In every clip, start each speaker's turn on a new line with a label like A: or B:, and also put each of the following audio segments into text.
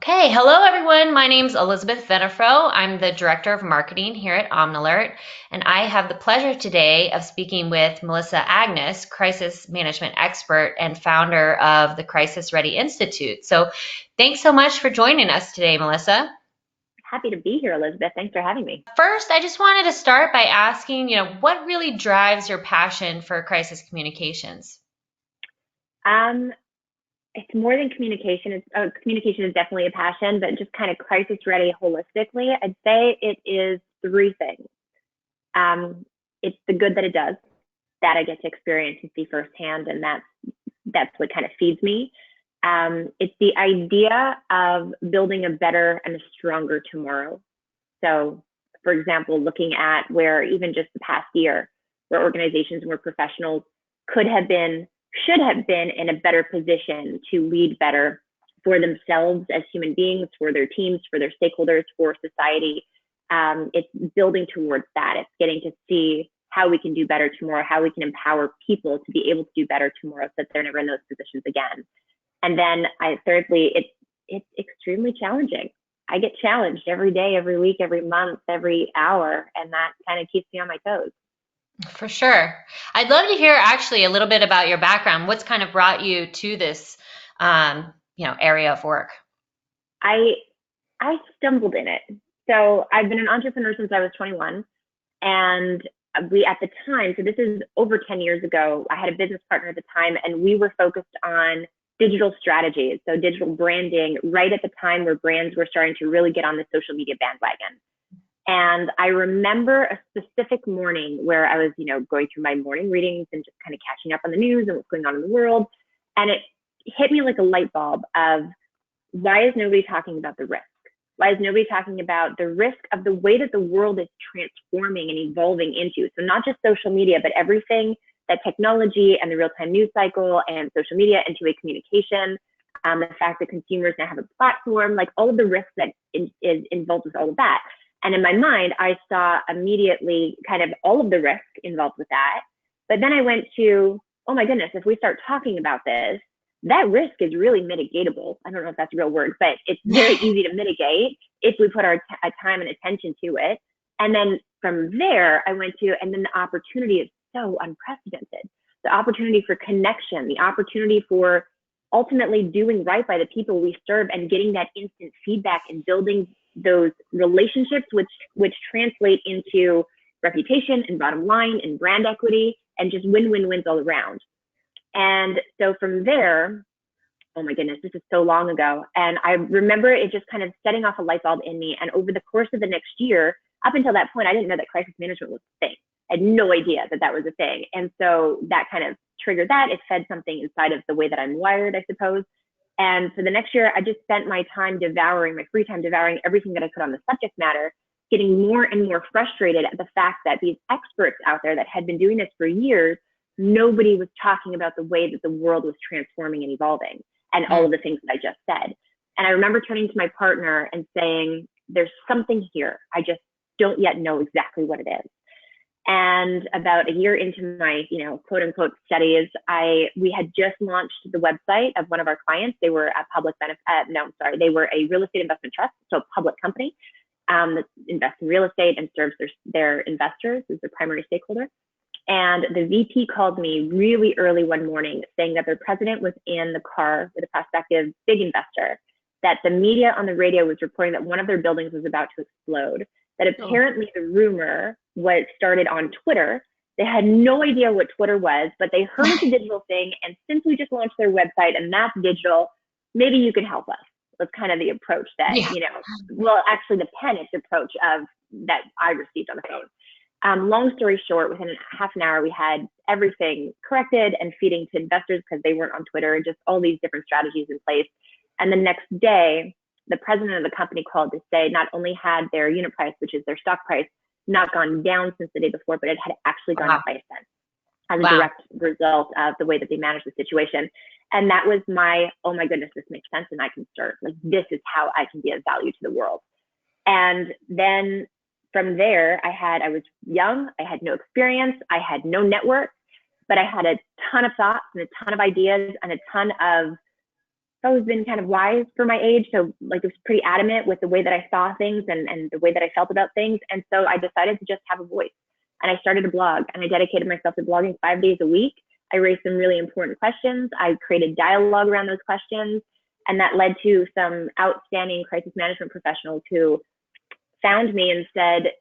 A: Okay, hello everyone. My name's Elizabeth Venafro. I'm the Director of Marketing here at Omnilert, and I have the pleasure today of speaking with Melissa Agnes, Crisis Management Expert and founder of the Crisis Ready Institute. So thanks so much for joining us today, Melissa.
B: Happy to be here, Elizabeth. Thanks for having me.
A: First, I just wanted to start by asking, what really drives your passion for crisis communications?
B: Um, it's more than communication. Communication is definitely a passion, but just kind of crisis ready holistically, I'd say it is three things. It's the good that it does, that I get to experience and see firsthand, and that's what kind of feeds me. It's the idea of building a better and a stronger tomorrow. So, for example, looking at where even just the past year, where organizations and where professionals could have been, should have been in a better position to lead better for themselves as human beings, for their teams, for their stakeholders, for society. It's building towards that. It's getting to see how we can do better tomorrow, how we can empower people to be able to do better tomorrow so that they're never in those positions again. And then thirdly, it's extremely challenging. I get challenged every day, every week, every month, every hour, and that kind of keeps me on my toes.
A: For sure. I'd love to hear actually a little bit about your background. What's kind of brought you to this, area of work?
B: I I stumbled in it. So I've been an entrepreneur since I was 21, and we at the time, so this is over 10 years ago, I had a business partner at the time, and we were focused on digital strategies, so digital branding, right at the time where brands were starting to really get on the social media bandwagon. And I remember a specific morning where I was, going through my morning readings and just kind of catching up on the news and what's going on in the world. And it hit me like a light bulb of why is nobody talking about the risk? Why is nobody talking about the risk of the way that the world is transforming and evolving into? So not just social media, but everything that technology and the real-time news cycle and social media and two-way communication, the fact that consumers now have a platform, like all of the risks that is involved with all of that. And in my mind, I saw immediately kind of all of the risk involved with that. But then I went to, oh my goodness, if we start talking about this, that risk is really mitigatable. I don't know if that's a real word, but it's very easy to mitigate if we put our time and attention to it. And then from there, I went to, and then the opportunity is so unprecedented. The opportunity for connection, the opportunity for ultimately doing right by the people we serve and getting that instant feedback and building those relationships, which translate into reputation and bottom line and brand equity and just win-win-wins all around. And so from there, oh my goodness, this is so long ago. And I remember it just kind of setting off a light bulb in me. And over the course of the next year, up until that point, I didn't know that crisis management was a thing. I had no idea that that was a thing. And so that kind of triggered that. It fed something inside of the way that I'm wired, I suppose. And for the next year, I just spent my time devouring, my free time devouring everything that I could on the subject matter, getting more and more frustrated at the fact that these experts out there that had been doing this for years, nobody was talking about the way that the world was transforming and evolving and all of the things that I just said. And I remember turning to my partner and saying, there's something here. I just don't yet know exactly what it is. And about a year into my, quote unquote studies, we had just launched the website of one of our clients. They were a public benefit, they were a real estate investment trust, so a public company that invests in real estate and serves their investors as their primary stakeholder. And the VP called me really early one morning saying that their president was in the car with a prospective big investor, that the media on the radio was reporting that one of their buildings was about to explode, that apparently the rumor was started on Twitter. They had no idea what Twitter was, but they heard it's a digital thing. And since we just launched their website and that's digital, maybe you can help us. That's kind of the approach that, actually the panicked approach of that I received on the phone. Long story short, within half an hour, we had everything corrected and feeding to investors because they weren't on Twitter, and just all these different strategies in place. And the next day, the president of the company called to say not only had their unit price, which is their stock price, not gone down since the day before, but it had actually gone up by a cent as a direct result of the way that they managed the situation. And that was oh my goodness, this makes sense and I can start. Like, this is how I can be of value to the world. And then from there, I was young, I had no experience, I had no network, but I had a ton of thoughts and a ton of ideas and a ton of always been kind of wise for my age. So like it was pretty adamant with the way that I saw things and the way that I felt about things. And so I decided to just have a voice. And I started a blog and I dedicated myself to blogging 5 days a week. I raised some really important questions. I created dialogue around those questions. And that led to some outstanding crisis management professionals who found me and said,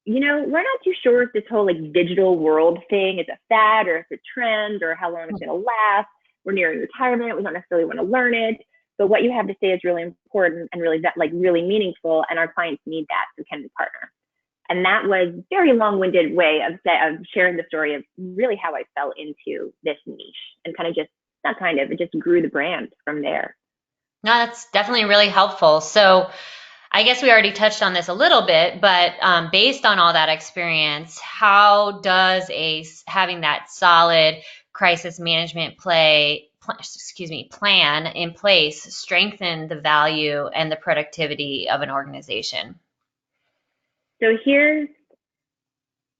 B: you know, we're not too sure if this whole like digital world thing is a fad or if it's a trend or how long it's going to last. We're nearing retirement. We don't necessarily want to learn it, but what you have to say is really important and really that like really meaningful. And our clients need that. So can we partner? And that was a very long-winded way of sharing the story of really how I fell into this niche and kind of just, not kind of, it just grew the brand from there.
A: No, that's definitely really helpful. So I guess we already touched on this a little bit, but based on all that experience, how does having that solid crisis management plan in place strengthen the value and the productivity of an organization?
B: So here's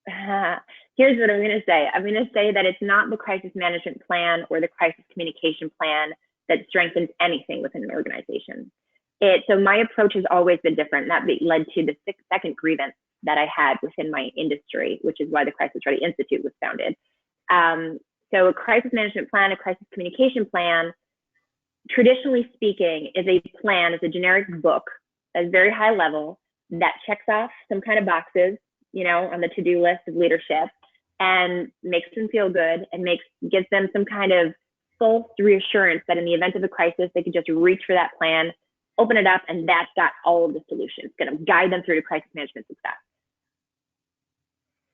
B: what I'm going to say. I'm going to say that it's not the crisis management plan or the crisis communication plan that strengthens anything within an organization. So my approach has always been different. That led to the second grievance that I had within my industry, which is why the Crisis Ready Institute was founded. So a crisis management plan, a crisis communication plan, traditionally speaking, is a plan, is a generic book that's very high level that checks off some kind of boxes, you know, on the to-do list of leadership and makes them feel good and gives them some kind of false reassurance that in the event of a crisis, they can just reach for that plan, open it up, and that's got all of the solutions. It's going to guide them through to crisis management success.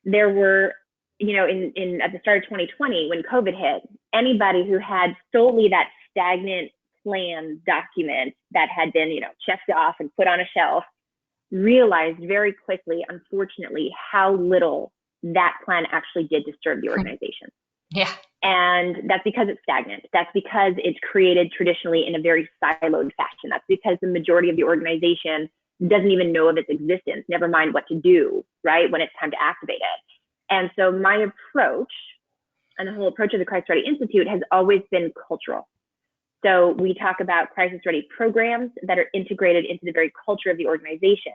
B: There were, you know, at the start of 2020, when COVID hit, anybody who had solely that stagnant plan document that had been, you know, checked off and put on a shelf realized very quickly, unfortunately, how little that plan actually did to serve the organization.
A: Yeah.
B: And that's because it's stagnant. That's because it's created traditionally in a very siloed fashion. That's because the majority of the organization doesn't even know of its existence, never mind what to do, right, when it's time to activate it. And so my approach and the whole approach of the Crisis Ready Institute has always been cultural. So we talk about crisis ready programs that are integrated into the very culture of the organization.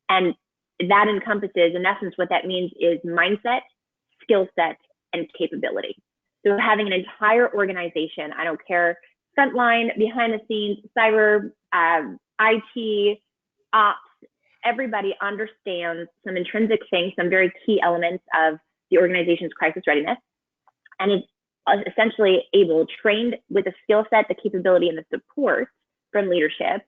B: And that encompasses, in essence, what that means is mindset, skill set, and capability. So having an entire organization, I don't care, frontline, behind the scenes, cyber, IT, ops, everybody understands some intrinsic things, some very key elements of the organization's crisis readiness, and is essentially trained with the skill set, the capability, and the support from leadership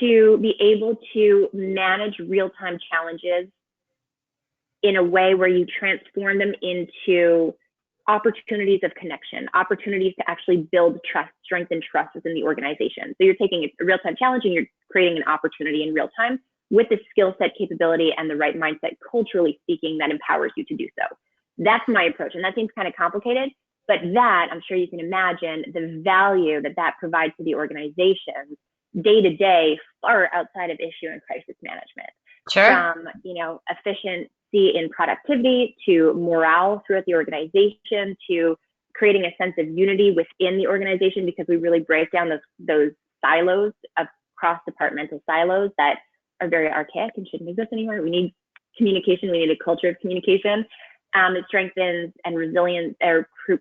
B: to be able to manage real-time challenges in a way where you transform them into opportunities of connection, opportunities to actually build trust, strengthen trust within the organization. So you're taking a real-time challenge and you're creating an opportunity in real time with the skill set, capability, and the right mindset, culturally speaking, that empowers you to do so. That's my approach. And that seems kind of complicated, but that, I'm sure you can imagine the value that that provides to the organization day to day, far outside of issue and crisis management.
A: Sure.
B: From, you know, efficiency in productivity to morale throughout the organization to creating a sense of unity within the organization, because we really break down those silos of cross-departmental silos that are very archaic and shouldn't exist anymore. We need communication. We need a culture of communication. It strengthens and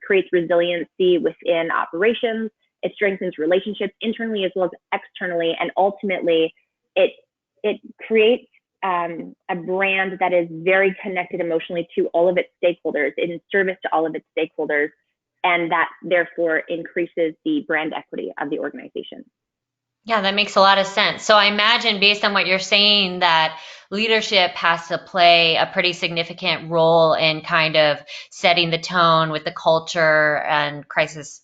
B: creates resiliency within operations. It strengthens relationships internally as well as externally, and ultimately, it creates a brand that is very connected emotionally to all of its stakeholders, in service to all of its stakeholders, and that therefore increases the brand equity of the organization.
A: Yeah, that makes a lot of sense. So I imagine, based on what you're saying, that leadership has to play a pretty significant role in kind of setting the tone with the culture and crisis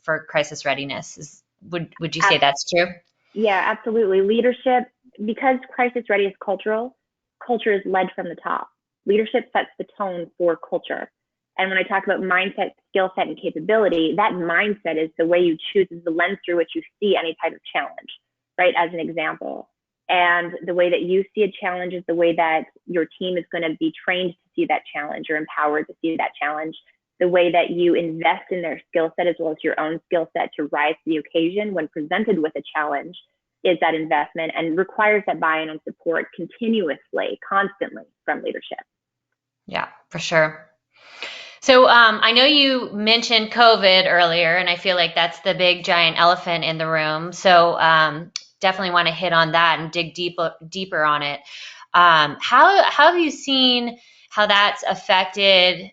A: readiness. Would you say that's true?
B: Yeah, absolutely. Leadership, because crisis ready is cultural, culture is led from the top. Leadership sets the tone for culture. And when I talk about mindset, skill set, and capability, that mindset is the way you choose, is the lens through which you see any type of challenge, right? As an example. And the way that you see a challenge is the way that your team is going to be trained to see that challenge or empowered to see that challenge. the way that you invest in their skill set as well as your own skill set to rise to the occasion when presented with a challenge is that investment, and requires that buy-in and support continuously, constantly from leadership.
A: Yeah, for sure. So I know you mentioned COVID earlier, and I feel like that's the big giant elephant in the room. So definitely want to hit on that and dig deeper on it. How have you seen how that's affected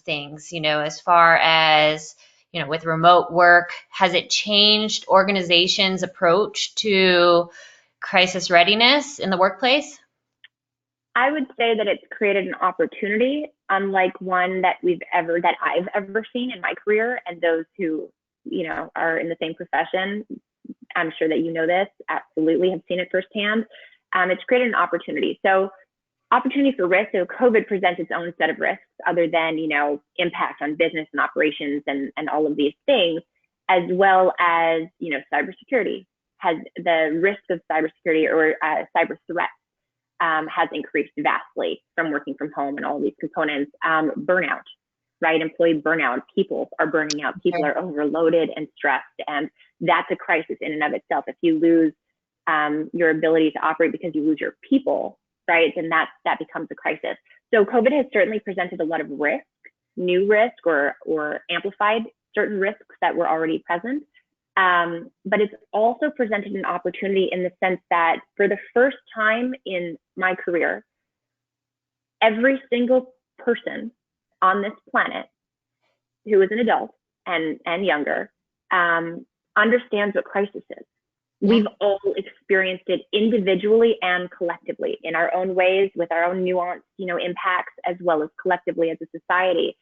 A: things? As far as with remote work, has it changed organizations' approach to crisis readiness in the workplace?
B: I would say that it's created an opportunity unlike one that I've ever seen in my career, and those who, are in the same profession, I'm sure that you know this, absolutely have seen it firsthand. It's created an opportunity. So opportunity for risk. So COVID presents its own set of risks other than, impact on business and operations and all of these things, as well as, cybersecurity. Has the risk of cybersecurity or cyber threats has increased vastly from working from home and all these components. Burnout, right? Employee burnout. People are burning out. People are overloaded and stressed. And that's a crisis in and of itself. If you lose your ability to operate because you lose your people, right, then that becomes a crisis. So COVID has certainly presented a lot of risk, new risk, or amplified certain risks that were already present. But it's also presented an opportunity in the sense that for the first time in my career, every single person on this planet who is an adult and younger understands what crisis is. We've all experienced it individually and collectively in our own ways with our own nuanced, impacts, as well as collectively as a society.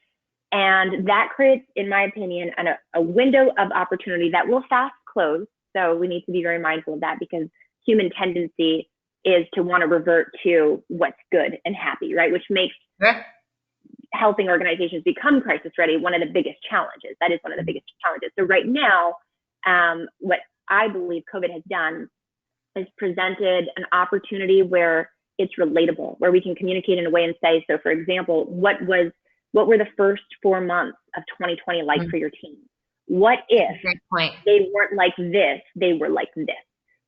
B: And that creates, in my opinion, a window of opportunity that will fast close. So we need to be very mindful of that, because human tendency is to want to revert to what's good and happy, right? Which makes helping organizations become crisis ready one of the biggest challenges. That is one of the biggest challenges. So right now, what I believe COVID has done is presented an opportunity where it's relatable, where we can communicate in a way and say, so for example, what were the first 4 months of 2020 like for your team? What if they weren't like this, they were like this?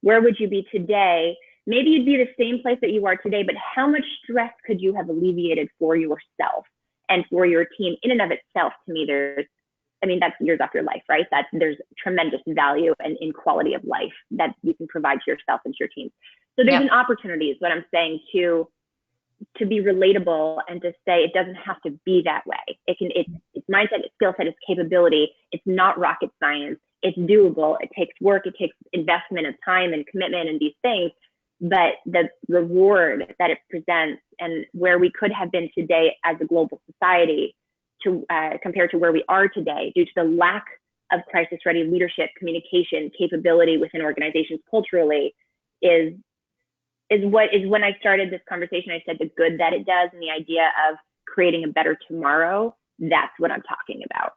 B: Where would you be today? Maybe you'd be the same place that you are today, but how much stress could you have alleviated for yourself and for your team? In and of itself, to me, that's years off your life, right? There's tremendous value and in quality of life that you can provide to yourself and to your team. So there's an opportunity, is what I'm saying, to be relatable and to say it doesn't have to be that way. It's mindset, it's skill set, it's capability. It's not rocket science. It's doable. It takes work. It takes investment of time and commitment and these things. But the reward that it presents and where we could have been today as a global society compared to where we are today, due to the lack of crisis-ready leadership, communication, capability within organizations culturally, is when I started this conversation, I said the good that it does and the idea of creating a better tomorrow. That's what I'm talking about.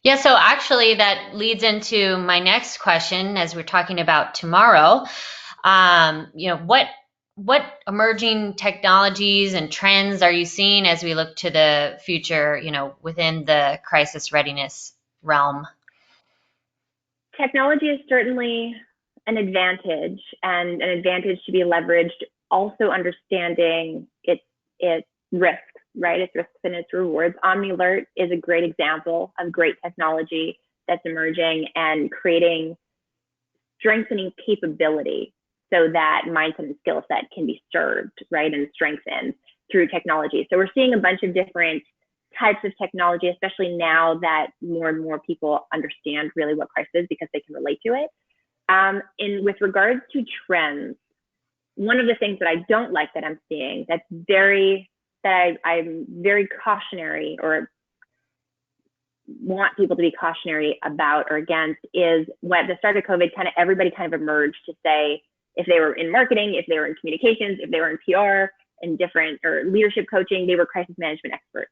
A: Yeah, so actually that leads into my next question as we're talking about tomorrow. What emerging technologies and trends are you seeing as we look to the future, within the crisis readiness realm?
B: Technology is certainly an advantage, and an advantage to be leveraged. Also understanding its risks, right? Its risks and its rewards. Omnilert is a great example of great technology that's emerging and strengthening capability so that mindset and skill set can be served, right, and strengthened through technology. So we're seeing a bunch of different types of technology, especially now that more and more people understand really what crisis is because they can relate to it. With regards to trends, one of the things that I don't like that I'm seeing I'm very cautionary, or want people to be cautionary about or against, is when at the start of COVID, everybody emerged to say, if they were in marketing, if they were in communications, if they were in PR and or leadership coaching, they were crisis management experts.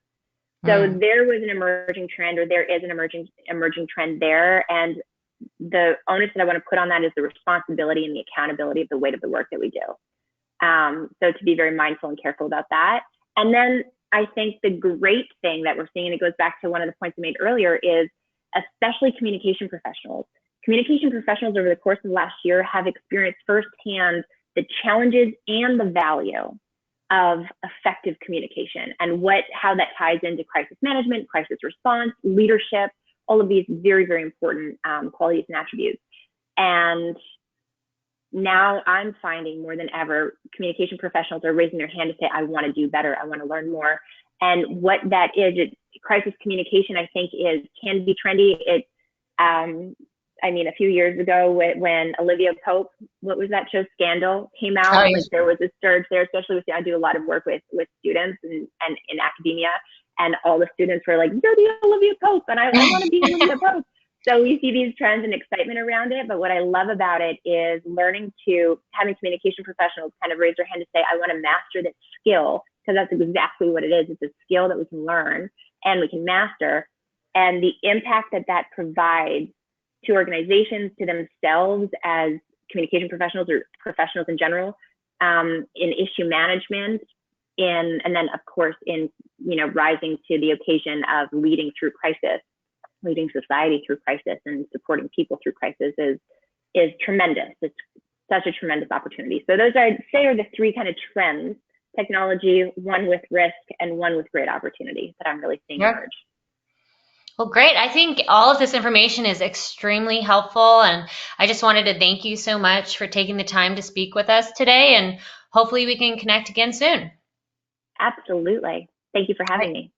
B: So there was an emerging trend, or there is an emerging trend there. And the onus that I want to put on that is the responsibility and the accountability of the weight of the work that we do. So to be very mindful and careful about that. And then I think the great thing that we're seeing, and it goes back to one of the points I made earlier, is especially communication professionals. Communication professionals over the course of the last year have experienced firsthand the challenges and the value of effective communication and how that ties into crisis management, crisis response, leadership, all of these very, very important qualities and attributes. And now I'm finding more than ever, communication professionals are raising their hand to say, I want to do better. I want to learn more. And what that is, crisis communication, I think, can be trendy. A few years ago when Olivia Pope, what was that show, Scandal, came out,
A: Oh,
B: like there was a surge there, especially I do a lot of work with students and in academia, and all the students were like, you're the Olivia Pope, and I want to be Olivia Pope. So we see these trends and excitement around it. But what I love about it is having communication professionals kind of raise their hand to say, I want to master this skill, because that's exactly what it is. It's a skill that we can learn and we can master. And the impact that provides to organizations, to themselves as communication professionals or professionals in general, in issue management, and then of course in rising to the occasion of leading through crisis, leading society through crisis, and supporting people through crisis is tremendous. It's such a tremendous opportunity. So those, I'd say, are the three kind of trends: technology, one with risk, and one with great opportunity that I'm really seeing emerge.
A: Well, great. I think all of this information is extremely helpful, and I just wanted to thank you so much for taking the time to speak with us today, and hopefully we can connect again soon.
B: Absolutely. Thank you for having me.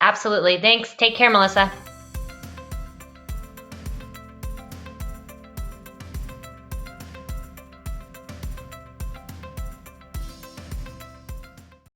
A: Absolutely. Thanks. Take care, Melissa.